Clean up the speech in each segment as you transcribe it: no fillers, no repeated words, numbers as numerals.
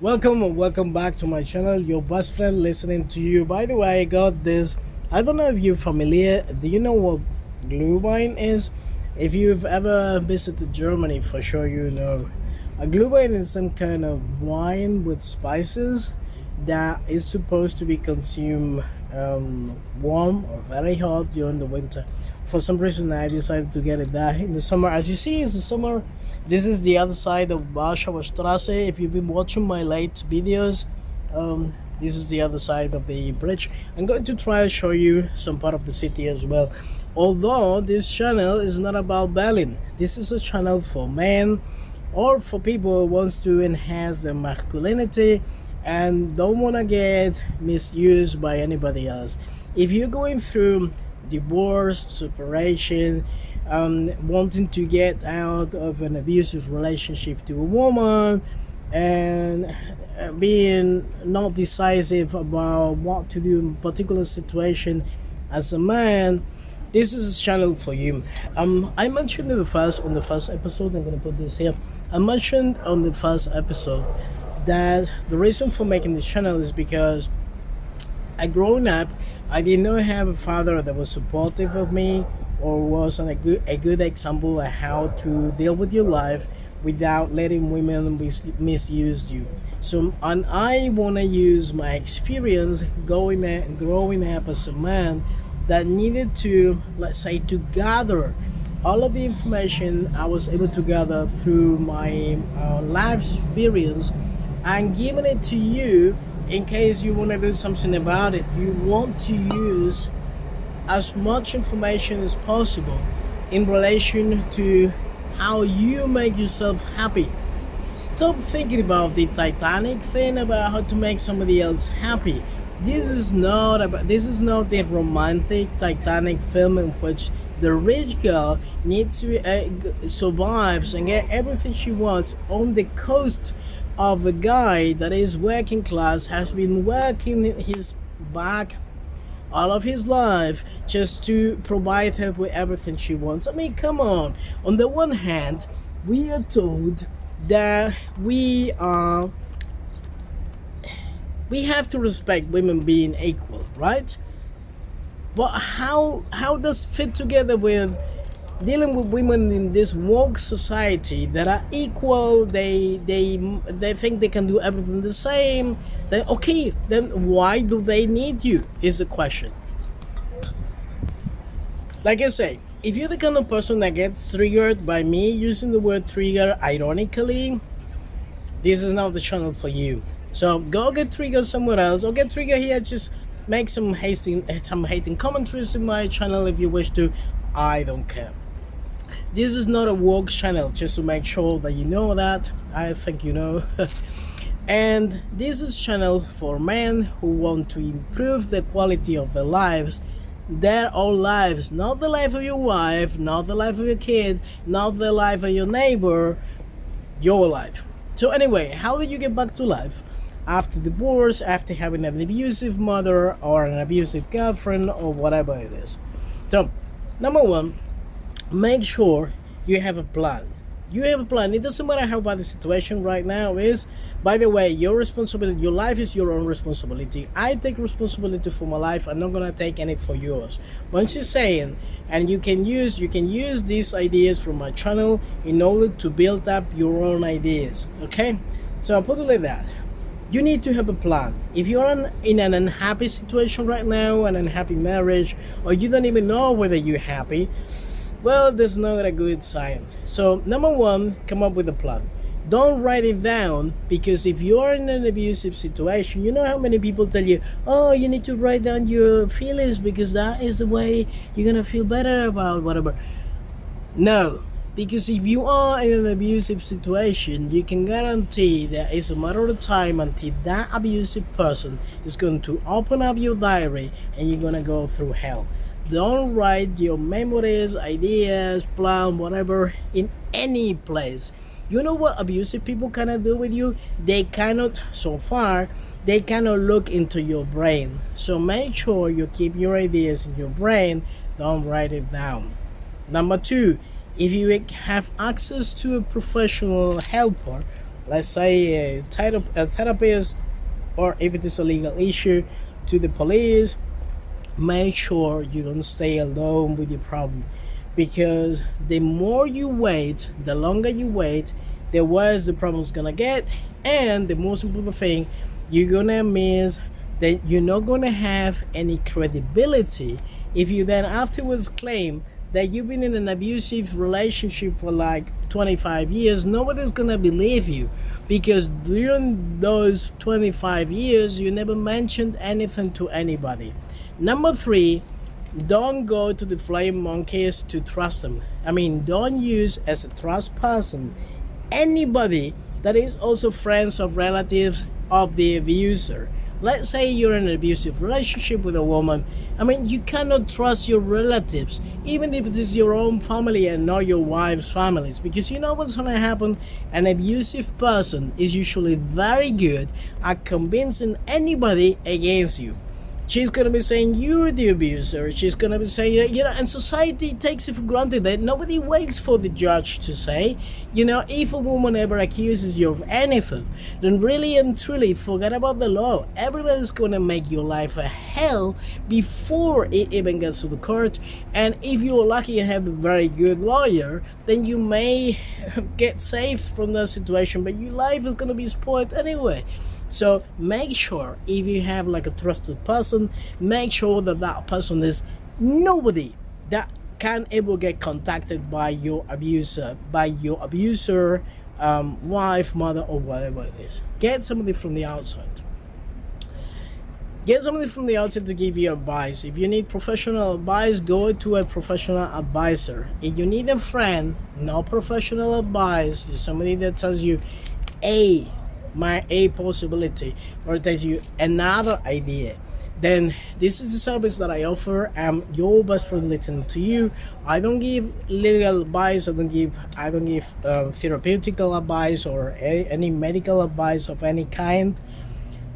Welcome back to my channel, your best friend listening to you. By the way, I got this. I don't know if you're familiar. Do you know what glühwein is? If you've ever visited Germany, for sure you know. A glühwein is some kind of wine with spices that is supposed to be consumed warm or very hot during the winter. For some reason, I decided to get it that in the summer. As you see, it's the summer. This is the other side of YbfltY. If you've been watching my late videos, this is the other side of the bridge. I'm going to try to show you some part of the city as well. Although this channel is not about Berlin, this is a channel for men or for people who wants to enhance their masculinity and don't want to get misused by anybody else. If you're going through divorce, separation, wanting to get out of an abusive relationship to a woman, and being not decisive about what to do in particular situation as a man, this is a channel for you. I mentioned on the first episode, I'm gonna put this here. I mentioned on the first episode that the reason for making this channel is because growing up, I did not have a father that was supportive of me or was a good example of how to deal with your life without letting women misuse you. So, and I want to use my experience growing up as a man that needed to, let's say, to gather all of the information I was able to gather through my life experience and giving it to you in case you want to do something about it. You want to use as much information as possible in relation to how you make yourself happy. Stop thinking about the Titanic thing about how to make somebody else happy. This is not the romantic Titanic film in which the rich girl needs to survives and get everything she wants on the coast of a guy that is working class, has been working his back all of his life just to provide her with everything she wants. I mean, come on. On the one hand, we are told that we have to respect women being equal, right? But how does it fit together with dealing with women in this woke society that are equal? They think they can do everything the same. Then okay, then why do they need you is the question. Like I say, if you're the kind of person that gets triggered by me using the word trigger ironically, this is not the channel for you. So go get triggered somewhere else, or get triggered here. Just make some hating commentaries in my channel if you wish to. I don't care. This is not a woke channel, just to make sure that you know that. I think you know. And this is channel for men who want to improve the quality of their lives, their own lives, not the life of your wife, not the life of your kid, not the life of your neighbor, your life. So anyway, how did you get back to life after divorce, after having an abusive mother or an abusive girlfriend or whatever it is? So number one, make sure you have a plan. You have a plan. It doesn't matter how bad the situation right now is. By the way, your responsibility, your life is your own responsibility. I take responsibility for my life. I'm not gonna take any for yours. Once you're saying, and you can use these ideas from my channel in order to build up your own ideas. Okay, so I'll put it like that. You need to have a plan. If you're in an unhappy situation right now, an unhappy marriage, or you don't even know whether you're happy, well, that's not a good sign. So number one, come up with a plan. Don't write it down, because if you're in an abusive situation, you know how many people tell you, oh, you need to write down your feelings because that is the way you're gonna feel better about whatever. No, because if you are in an abusive situation, you can guarantee that it's a matter of time until that abusive person is going to open up your diary and you're gonna go through hell. Don't write your memories, ideas, plan, whatever in any place. You know what abusive people cannot do with you? They cannot look into your brain. So make sure you keep your ideas in your brain. Don't write it down. Number two, if you have access to a professional helper let's say a therapist, or if it is a legal issue, to the police. Make sure you don't stay alone with your problem, because the more you wait, the longer you wait, the worse the problem's gonna get. And the most important thing, you're gonna miss that you're not gonna have any credibility if you then afterwards claim that you've been in an abusive relationship for like 25 years. Nobody's gonna believe you, because during those 25 years you never mentioned anything to anybody. Number three, don't go to the flying monkeys to trust them. I mean, don't use as a trust person anybody that is also friends or relatives of the abuser. Let's say you're in an abusive relationship with a woman. I mean, you cannot trust your relatives, even if it is your own family and not your wife's families, because you know what's going to happen. An abusive person is usually very good at convincing anybody against you. She's gonna be saying you're the abuser. She's gonna be saying, and society takes it for granted that nobody waits for the judge to say, if a woman ever accuses you of anything, then really and truly forget about the law. Everybody's gonna make your life a hell before it even gets to the court. And if you're lucky and have a very good lawyer, then you may get saved from that situation, but your life is gonna be spoiled anyway. So make sure, if you have like a trusted person, make sure that that person is nobody that can ever get contacted by your abuser, wife, mother, or whatever it is. Get somebody from the outside. Get somebody from the outside to give you advice. If you need professional advice, go to a professional advisor. If you need a friend, no professional advice, just somebody that tells you, a possibility, or tells you another idea, then this is the service that I offer. I'm your best friend listening to you. I don't give legal advice. I don't give therapeutical advice or any medical advice of any kind.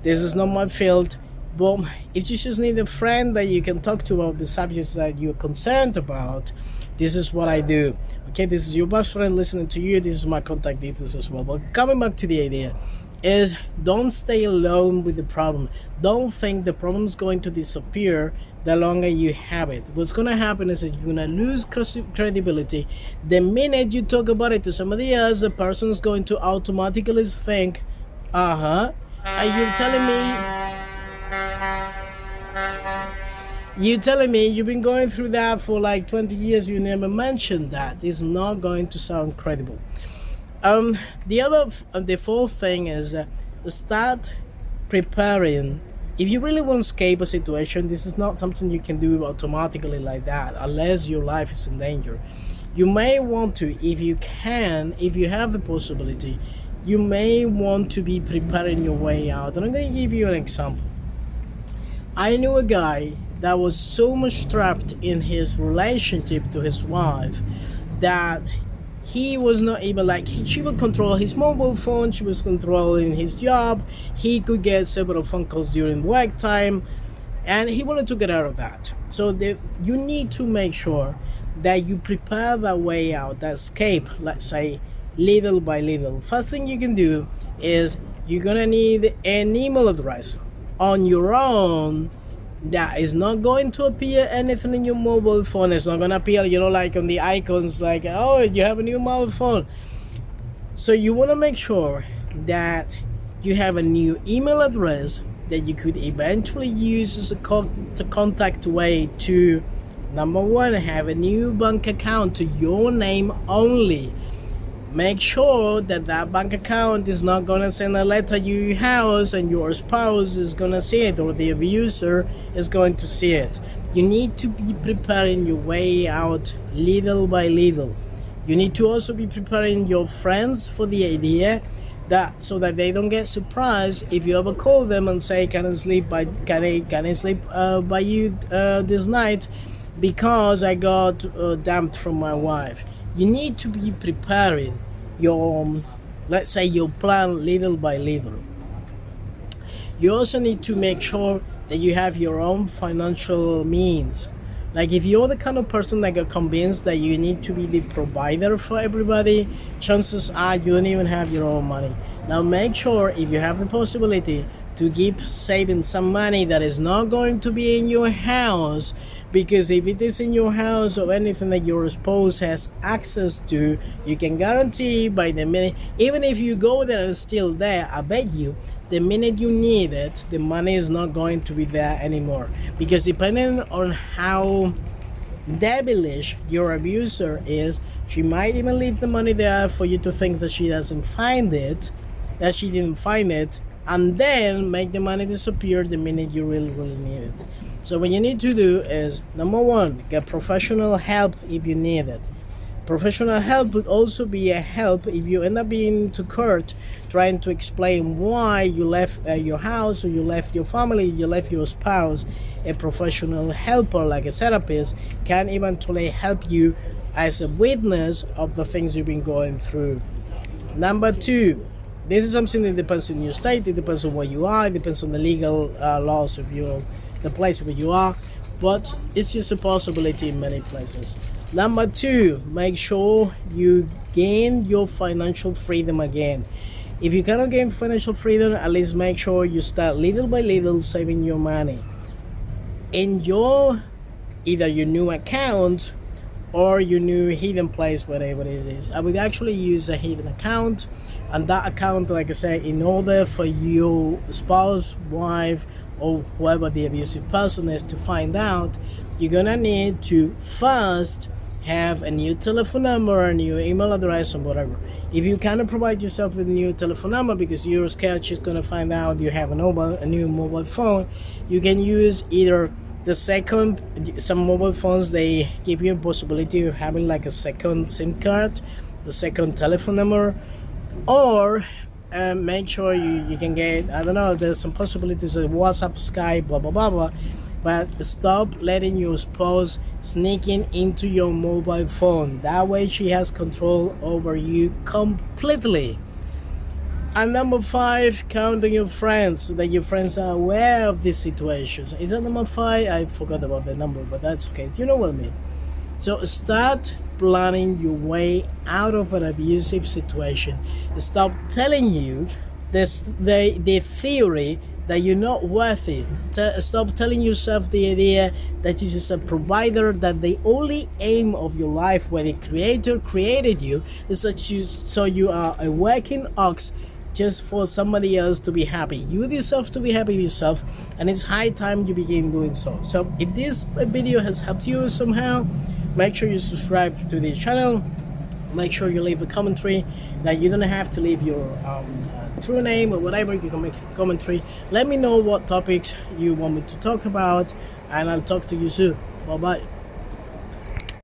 This is not my field. But if you just need a friend that you can talk to about the subjects that you're concerned about, this is what I do. Okay, this is your best friend listening to you. This is my contact details as well. But coming back to the idea, is don't stay alone with the problem. Don't think the problem is going to disappear the longer you have it. What's going to happen is that you're going to lose credibility. The minute you talk about it to somebody else, the person is going to automatically think, are you telling me you've been going through that for like 20 years, you never mentioned that? It's not going to sound credible. The fourth thing is start preparing. If you really want to escape a situation, this is not something you can do automatically like that, unless your life is in danger. You may want to, if you have the possibility, you may want to be preparing your way out. And I'm going to give you an example. I knew a guy that was so much trapped in his relationship to his wife that he was not able, she would control his mobile phone, she was controlling his job, he could get several phone calls during work time, and he wanted to get out of that. So you need to make sure that you prepare that way out, that escape, let's say, little by little. First thing you can do is you're gonna need an email address on your own that is not going to appear anything in your mobile phone. It's not going to appear, like on the icons, like, oh, you have a new mobile phone. So you want to make sure that you have a new email address that you could eventually use as a contact way to, number one, have a new bank account to your name only. Make sure that bank account is not going to send a letter to your house and your spouse is going to see it, or the abuser is going to see it. You need to be preparing your way out little by little. You need to also be preparing your friends for the idea, that so that they don't get surprised if you ever call them and say, can I sleep by you this night because I got dumped from my wife. You need to be preparing your plan little by little. You also need to make sure that you have your own financial means. Like, if you're the kind of person that got convinced that you need to be the provider for everybody, chances are you don't even have your own money. Now make sure, if you have the possibility, to keep saving some money that is not going to be in your house, because if it is in your house or anything that your spouse has access to, you can guarantee by the minute, even if you go there and it's still there, I bet you the minute you need it, the money is not going to be there anymore. Because depending on how devilish your abuser is, she might even leave the money there for you to think that she doesn't find it, that she didn't find it, and then make the money disappear the minute you really need it. So what you need to do is, number one, get professional help if you need it. Professional help would also be a help if you end up being to court trying to explain why you left your house, or you left your family, you left your spouse. A professional helper like a therapist can eventually help you as a witness of the things you've been going through. Number two, this is something that depends on your state, it depends on where you are, it depends on the legal laws of the place where you are, but it's just a possibility in many places. Number two, make sure you gain your financial freedom again. If you cannot gain financial freedom, at least make sure you start little by little saving your money in your either your new account or your new hidden place, whatever it is. I would actually use a hidden account, and that account, like I said, in order for your spouse, wife, or whoever the abusive person is to find out, you're gonna need to first have a new telephone number, a new email address, or whatever. If you cannot provide yourself with a new telephone number because you're scared she's gonna find out you have a new mobile phone, you can use either the second, some mobile phones, they give you a possibility of having like a second SIM card, the second telephone number, or make sure you can get, I don't know, there's some possibilities of WhatsApp, Skype, blah blah blah blah, but stop letting your spouse sneaking into your mobile phone. That way she has control over you completely. And number five, count on your friends so that your friends are aware of these situations. Is that number five? I forgot about the number, but that's okay. You know what I mean. So start planning your way out of an abusive situation. Stop telling you the theory that you're not worth it. Stop telling yourself the idea that you're just a provider, that the only aim of your life, where the creator created you, is that you are a working ox just for somebody else to be happy. You deserve to be happy yourself, and it's high time you begin doing so. So if this video has helped you somehow, make sure you subscribe to this channel. Make sure you leave a commentary. That you don't have to leave your true name or whatever. You can make a commentary. Let me know what topics you want me to talk about, and I'll talk to you soon. Bye bye.